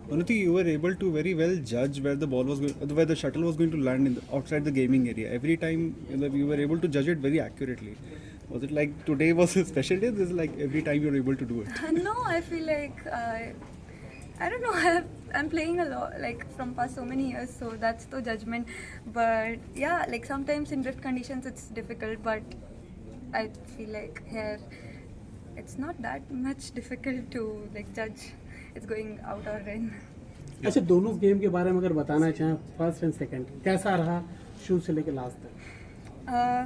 Unnati, you were able to very well judge where the ball was going, where the shuttle was going to land in the, outside the gaming area. Every time you were able to judge it very accurately. Was it like today was a special day? This is like every time you're able to do it. No, I feel like I don't know. I'm playing a lot, like from past so many years, so that's the judgment. But yeah, like sometimes in drift conditions it's difficult, but I feel like here it's not that much difficult to like judge it's going out or in. अच्छा, दोनों game के बारे में अगर बताना चाहें, first and second कैसा रहा शुरू से लेकर लास्ट तक? Uh,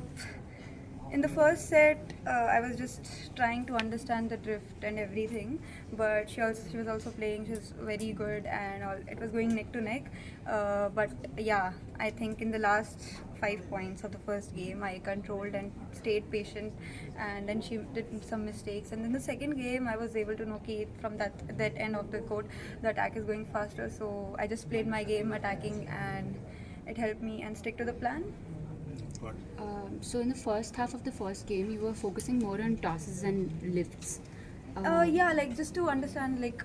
in the first set, I was just trying to understand the drift and everything, but she was also playing. She was very good, and all. It was going neck to neck. But yeah, I think in the last 5 points of the first game, I controlled and stayed patient, and then she did some mistakes. And then the second game, I was able to know okay, from that end of the court, the attack is going faster. So I just played my game attacking, and it helped me and stick to the plan. So in the first half of the first game, you were focusing more on tosses and lifts. Yeah, like just to understand, like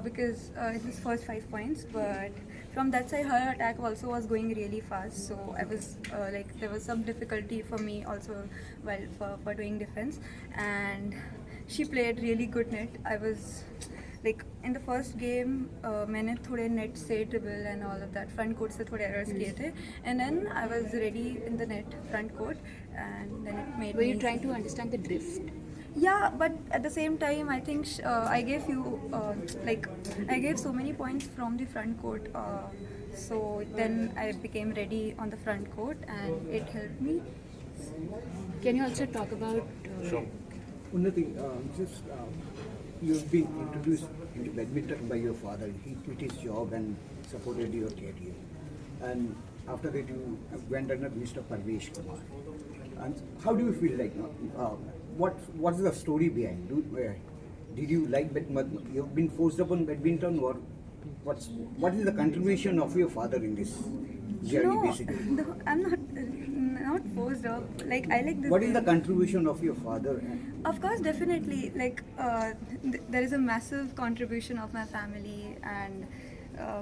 because it was first 5 points, but from that side, her attack also was going really fast. So I was like there was some difficulty for me also while for doing defense, and she played really good net. I was like in the first game मैंने थोड़े net से dribble and all of that front court से थोड़े errors किए थे, and then I was ready in the net front court, and then it made Were me you trying to understand the drift? yeah, but at the same time I think I gave you like I gave so many points from the front court, so then I became ready on the front court and it helped me. Can you also talk about? Unnati, you've been introduced into badminton by your father. He quit his job and supported your career. And after that, you went under Mr. Parvesh Kumar. And how do you feel like now? What's the story behind? Did you like badminton? You've been forced upon badminton, or what is the contribution of your father in this journey, basically? No, I'm not forced up. Like I like this. What is the game. contribution of your father? Of course, definitely. Like there is a massive contribution of my family and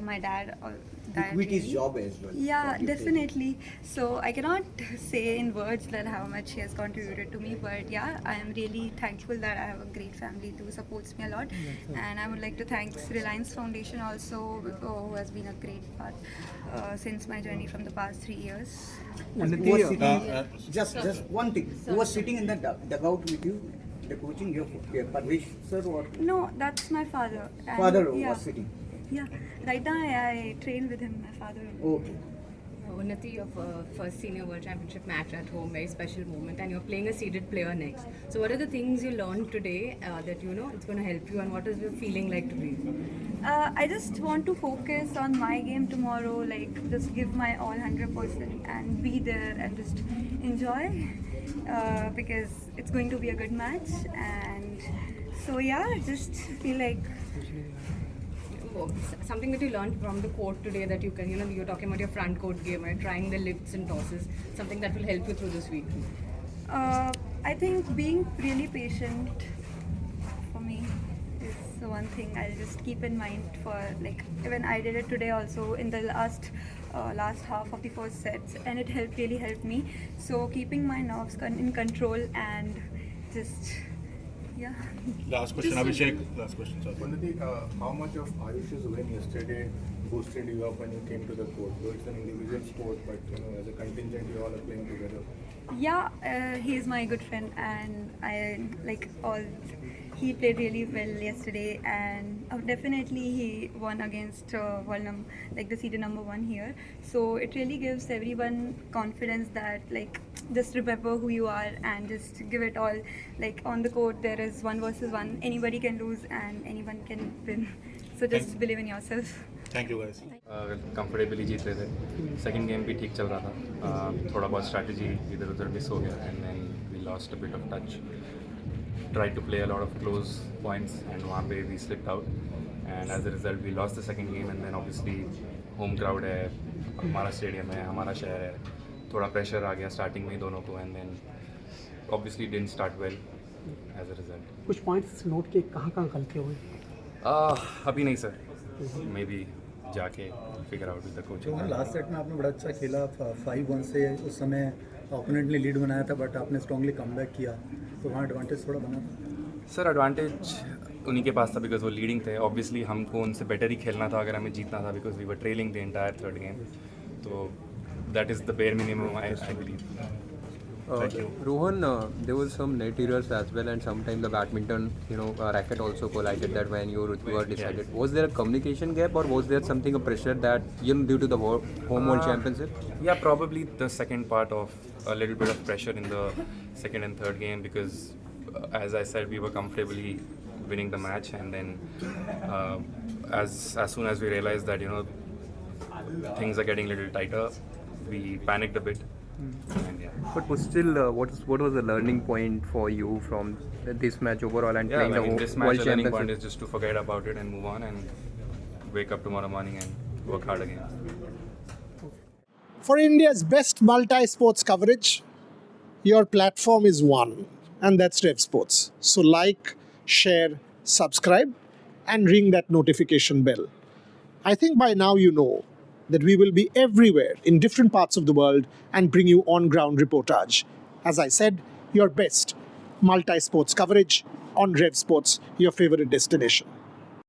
my dad. He quit his job as well. Yeah, what you said. definitely. So I cannot say in words that how much he has contributed to me, but yeah, I am really thankful that I have a great family who supports me a lot, and I would like to thank Reliance Foundation also, who has been a great part since my journey from the past 3 years. Who was sitting, just one thing. Who was sitting in the dugout with you? The coaching, your Parvesh sir or No, that's my father. And father yeah, was sitting? Yeah, right now I train with him, my father. Okay. Unnati, your first senior world championship match at home, very special moment, and you're playing a seeded player next. So, what are the things you learned today that you know it's going to help you, and what is your feeling like today? I just want to focus on my game tomorrow, like just give my all 100% and be there and just enjoy because it's going to be a good match. And so yeah, I just feel like Something that you learned from the court today that you can, you know, you're talking about your front court game and trying the lifts and tosses, something that will help you through this week. I think being really patient for me is the one thing I'll just keep in mind for like even I did it today also in the last half of the first sets, and it really helped me. So keeping my nerves in control and just yeah. Last question, Abhishek. Last question, sorry. Unnati, how much of Ayush's win yesterday boosted you up when you came to the court? Though it's an individual sport, but you know, as a contingent, you all are playing together. Yeah, he is my good friend, and I like all. He played really well yesterday, and definitely he won against like the seeded number 1 here. So it really gives everyone confidence that like just remember who you are and just give it all. Like on the court, there is 1 versus 1. Anybody can lose and anyone can win. So just believe in yourself. Thank you, guys. Comfortably जीत रहे थे. Second game भी ठीक चल रहा था. थोड़ा बहुत स्ट्रैटेजी इधर उधर मिस हो गया and then we lost a bit of touch. Tried to play a lot of close points and वहाँ पे we slipped out, and as a result we lost the second game. And then obviously home crowd है, हमारा stadium है, हमारा शहर है, थोड़ा pressure आ गया starting में दोनों को, and then obviously didn't start well as a result. कुछ पॉइंट्स नोट किए, कहाँ कहाँ गलती हुई? अभी नहीं सर, मे बी जाके figure out with the coach. तो लास्ट सेट में आपने बड़ा अच्छा खेला 5-1 से उस समय ओपोनेंट ने लीड बनाया था बट आपने स्ट्रांगली कमबैक किया तो वहाँ एडवांटेज थोड़ा बना था. सर एडवांटेज उन्हीं के पास था बिकॉज वो लीडिंग थे. ऑब्वियसली हमको उनसे बेटर ही खेलना था अगर हमें जीतना था because we were trailing the entire third game. तो that is the bare minimum I believe. Rohan, there was some net errors as well, and sometimes the badminton, racket also collided that when you were decided. Yeah. Was there a communication gap, or was there something a pressure that due to the home world championship? Yeah, probably the second part of a little bit of pressure in the second and third game because, as I said, we were comfortably winning the match, and then as soon as we realized that things are getting a little tighter, we panicked a bit. And yeah. But still, what was the learning point for you from this match overall and Yeah, playing I mean, the this match, world the learning point championship? is just to forget about it and move on and wake up tomorrow morning and work hard again. For India's best multi-sports coverage, your platform is one, and that's Rev Sports. So like, share, subscribe, and ring that notification bell. I think by now you know that we will be everywhere in different parts of the world and bring you on-ground reportage. As I said, your best multi-sports coverage on Rev Sports, your favorite destination.